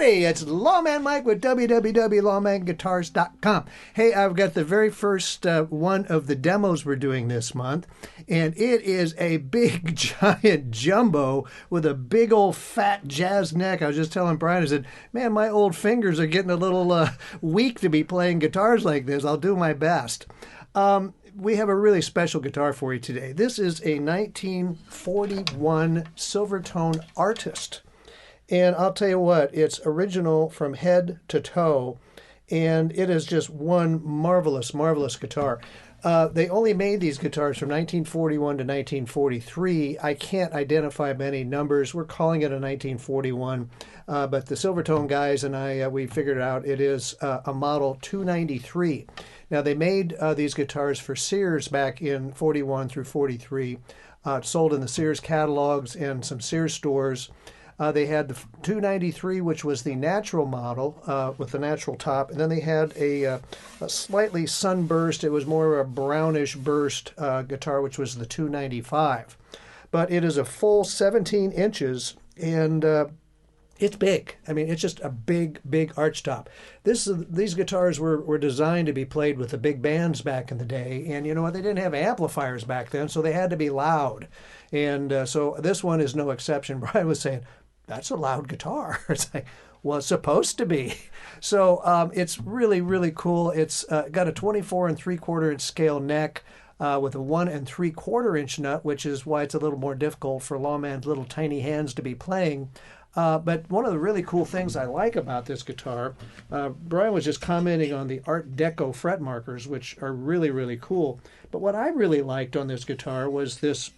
everybody. It's Lawman Mike with www.lawmanguitars.com. Hey, I've got the very first one of the demos we're doing this month, and it is a big, giant jumbo with a big old fat jazz neck. I was just telling Brian, I said, man, my old fingers are getting a little weak to be playing guitars like this. I'll do my best. We have a really special guitar for you today. This is a 1941 Silvertone Artist. And I'll tell you what, it's original from head to toe, and it is just one marvelous, marvelous guitar. They only made these guitars from 1941 to 1943. I can't identify many numbers. We're calling it a 1941, but the Silvertone guys and I, we figured out it is a model 293. Now, they made these guitars for Sears back in 41 through 43, sold in the Sears catalogs and some Sears stores. They had the 293, which was the natural model with the natural top, and then they had a slightly sunburst. It was more of a brownish burst guitar, which was the 295. But it is a full 17 inches, and it's big. I mean, it's just a big, big archtop. These guitars were designed to be played with the big bands back in the day, and you know what? They didn't have amplifiers back then, so they had to be loud. And so this one is no exception. Brian was saying, that's a loud guitar. It's like, well, it's supposed to be. So it's really, really cool. It's got a 24 3/4 inch scale neck with a 1 3/4 inch nut, which is why it's a little more difficult for Lawman's little tiny hands to be playing. But one of the really cool things I like about this guitar, Brian was just commenting on the Art Deco fret markers, which are really, really cool. But what I really liked on this guitar was this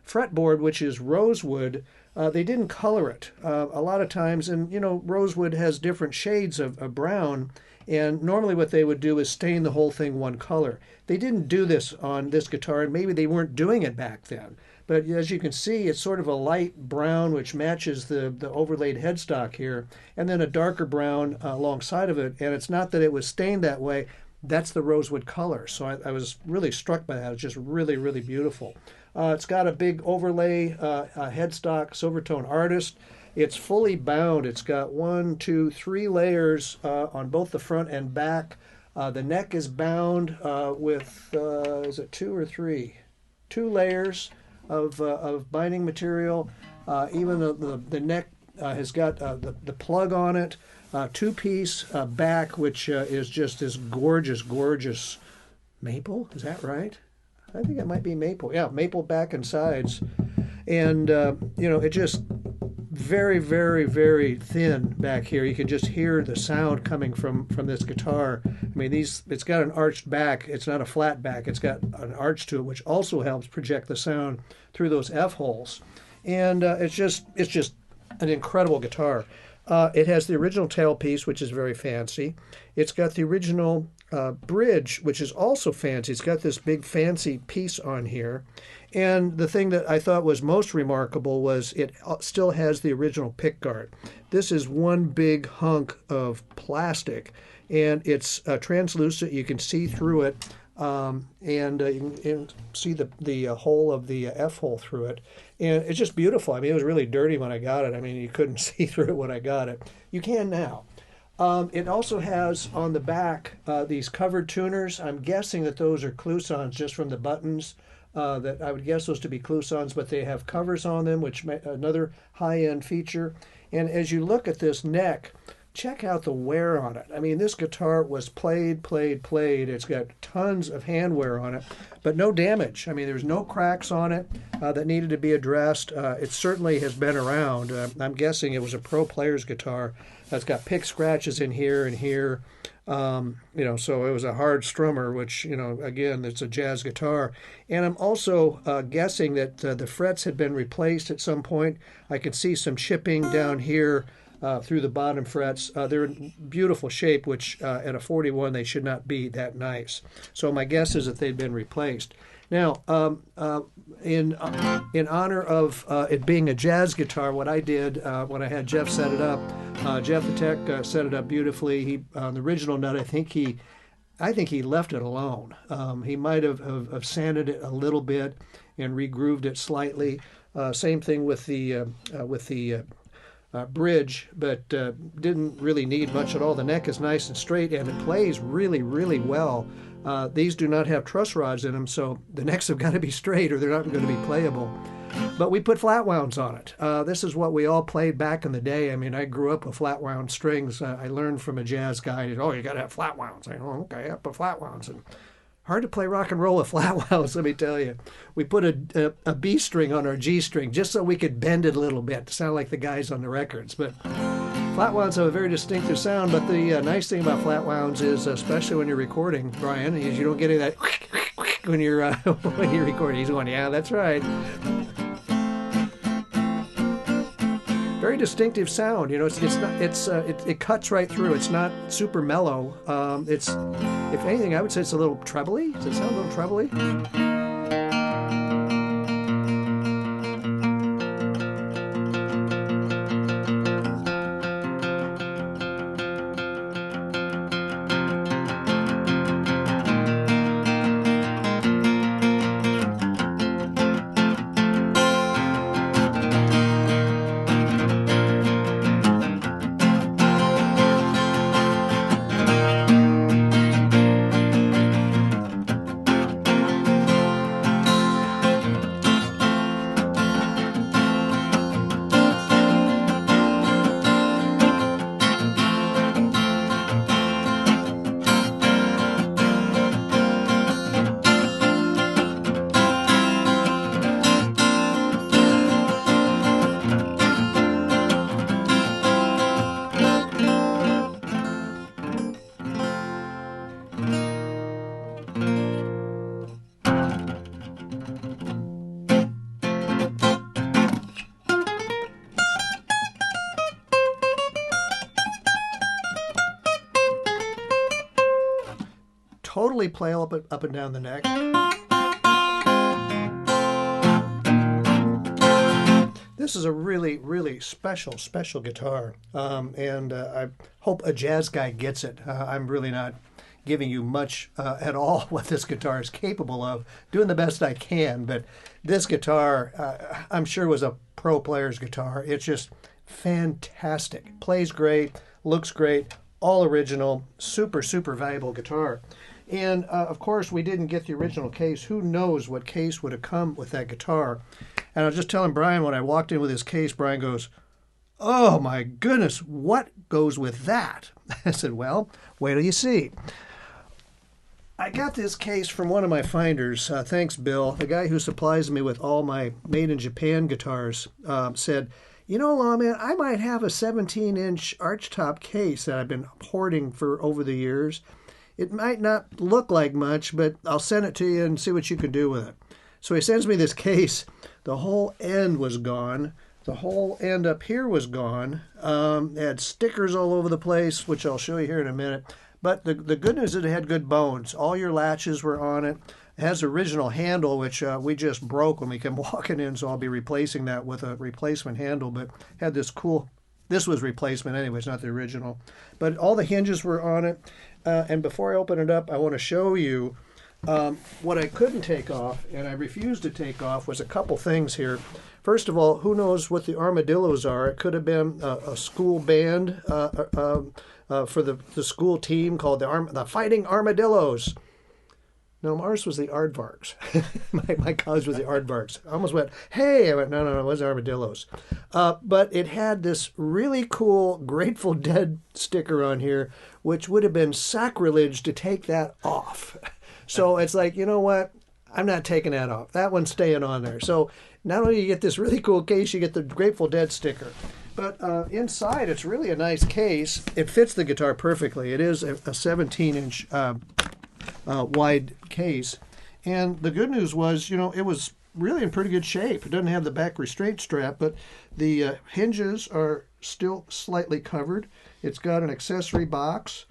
fretboard, which is rosewood. They didn't color it a lot of times, and you know, rosewood has different shades of brown, and normally what they would do is stain the whole thing one color. They didn't do this on this guitar, and maybe they weren't doing it back then. But as you can see, it's sort of a light brown, which matches the overlaid headstock here, and then a darker brown alongside of it. And it's not that it was stained that way. That's the rosewood color. So I was really struck by that. It's just really, really beautiful. It's got a big overlay headstock Silvertone Artist. It's fully bound. It's got 1, 2, 3 layers on both the front and back. The neck is bound with, is it 2 or 3? 2 layers of binding material. Even the neck has got the plug on it. 2-piece back, which is just this gorgeous, gorgeous maple. Is that right? I think it might be maple. Yeah, maple back and sides. And, you know, it just very, very, very thin back here. You can just hear the sound coming from this guitar. I mean, it's got an arched back. It's not a flat back. It's got an arch to it, which also helps project the sound through those F-holes. And it's just an incredible guitar. It has the original tailpiece, which is very fancy. It's got the original bridge, which is also fancy. It's got this big fancy piece on here. And the thing that I thought was most remarkable was it still has the original pickguard. This is one big hunk of plastic, and it's translucent. You can see through it, and you can see the hole of the F-hole through it. And it's just beautiful. I mean, it was really dirty when I got it. I mean, you couldn't see through it when I got it. You can now. It also has on the back these covered tuners. I'm guessing that those are cloisons just from the buttons. That I would guess those to be cloisons, but they have covers on them, which another high-end feature. And as you look at this neck, check out the wear on it. I mean, this guitar was played. It's got tons of hand wear on it, but no damage. I mean, there's no cracks on it that needed to be addressed. It certainly has been around. I'm guessing it was a pro player's guitar. It's got pick scratches in here and here. You know, so it was a hard strummer, which, you know, again, it's a jazz guitar. And I'm also guessing that the frets had been replaced at some point. I could see some chipping down here through the bottom frets. They're in beautiful shape, which at a 41, they should not be that nice. So my guess is that they'd been replaced. Now, in honor of it being a jazz guitar, what I did when I had Jeff set it up, Jeff the tech set it up beautifully. He on the original nut, I think he left it alone. He might have sanded it a little bit and regrooved it slightly. Same thing with the bridge, but didn't really need much at all. The neck is nice and straight, and it plays really, really well. These do not have truss rods in them, so the necks have got to be straight or they're not going to be playable. But we put flatwounds on it. This is what we all played back in the day. I mean, I grew up with flatwound strings. I learned from a jazz guy, oh, you got to have flatwounds. I go, okay, I put flatwounds. And hard to play rock and roll with flatwounds, let me tell you. We put a B string on our G string just so we could bend it a little bit to sound like the guys on the records. But flatwounds have a very distinctive sound, but the nice thing about flatwounds is, especially when you're recording, Brian, is you don't get any of that when you're recording. He's going, yeah, that's right. Very distinctive sound. You know, it cuts right through. It's not super mellow. It's, if anything, I would say it's a little trebly. Does it sound a little trebly? Totally play up and down the neck. This is a really, really special guitar, and I hope a jazz guy gets it. I'm really not giving you much at all what this guitar is capable of. Doing the best I can, but this guitar, I'm sure was a pro player's guitar. It's just fantastic. Plays great, looks great, all original, super, super valuable guitar. And, of course, we didn't get the original case. Who knows what case would have come with that guitar. And I was just telling Brian when I walked in with his case, Brian goes, oh, my goodness, what goes with that? I said, well, wait till you see. I got this case from one of my finders. Thanks, Bill. The guy who supplies me with all my made-in-Japan guitars said, you know, Lawman, I might have a 17-inch archtop case that I've been hoarding for over the years. It might not look like much, but I'll send it to you and see what you can do with it. So he sends me this case. The whole end was gone. The whole end up here was gone. It had stickers all over the place, which I'll show you here in a minute. But the good news is it had good bones. All your latches were on it. It has the original handle, which we just broke when we came walking in, so I'll be replacing that with a replacement handle. But had this cool, this was replacement anyway, it's not the original. But all the hinges were on it. And before I open it up, I want to show you what I couldn't take off, and I refused to take off, was a couple things here. First of all, who knows what the armadillos are? It could have been a school band for the school team called the Fighting Armadillos. No, ours was the Aardvarks. my college was the Aardvarks. I almost went, hey! I went, no, it was Armadillos. But it had this really cool Grateful Dead sticker on here, which would have been sacrilege to take that off. So it's like, you know what? I'm not taking that off. That one's staying on there. So not only do you get this really cool case, you get the Grateful Dead sticker. But inside, it's really a nice case. It fits the guitar perfectly. It is a 17-inch wide case. And the good news was, you know, it was really in pretty good shape. It doesn't have the back restraint strap, but the hinges are still slightly covered. It's got an accessory box.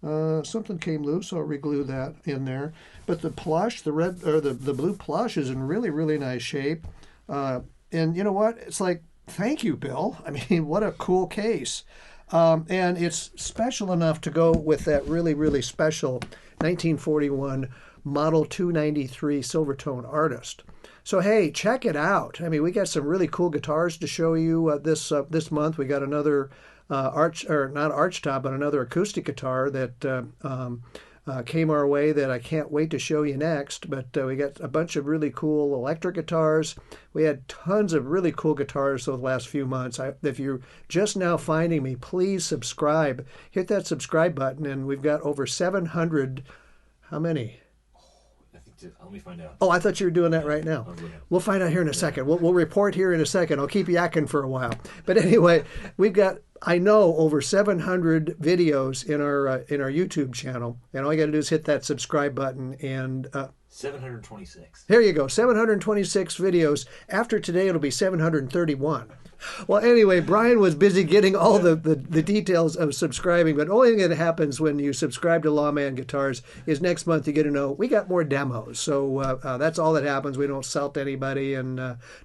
Something came loose, so I'll reglue that in there. But the plush, the red or the blue plush, is in really, really nice shape. And you know what? It's like, thank you, Bill. I mean, what a cool case. And it's special enough to go with that really, really special 1941 Model 293 Silvertone Artist. So hey, check it out. I mean, we got some really cool guitars to show you this month. We got another not Archtop, but another acoustic guitar that came our way that I can't wait to show you next. But we got a bunch of really cool electric guitars. We had tons of really cool guitars over the last few months. If you're just now finding me, please subscribe. Hit that subscribe button, and we've got over 700. How many? Let me find out. Oh, I thought you were doing that right now. We'll find out here in a second. We'll report here in a second. I'll keep yakking for a while. But anyway, we've got, I know, over 700 videos in our YouTube channel, and all you got to do is hit that subscribe button and 726. There you go, 726 videos. After today, it'll be 731. Well, anyway, Brian was busy getting all the details of subscribing, but the only thing that happens when you subscribe to Lawman Guitars is next month you get to know we got more demos. So that's all that happens. We don't sell to anybody, and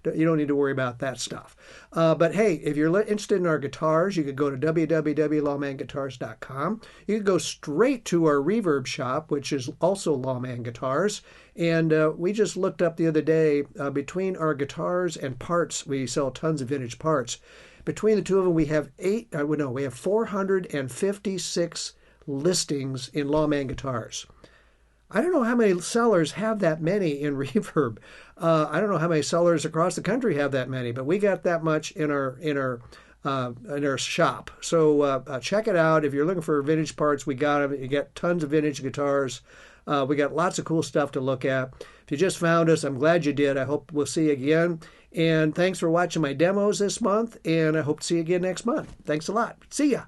you don't need to worry about that stuff. But hey, if you're interested in our guitars, you could go to www.lawmanguitars.com. You could go straight to our reverb shop, which is also Lawman Guitars. And we just looked up the other day, between our guitars and parts, we sell tons of vintage parts. Between the two of them, we have 456 listings in Lawman Guitars. I don't know how many sellers have that many in reverb. I don't know how many sellers across the country have that many, but we got that much in our shop. So check it out. If you're looking for vintage parts, we got them. You get tons of vintage guitars. We got lots of cool stuff to look at. If you just found us, I'm glad you did. I hope we'll see you again. And thanks for watching my demos this month, and I hope to see you again next month. Thanks a lot. See ya.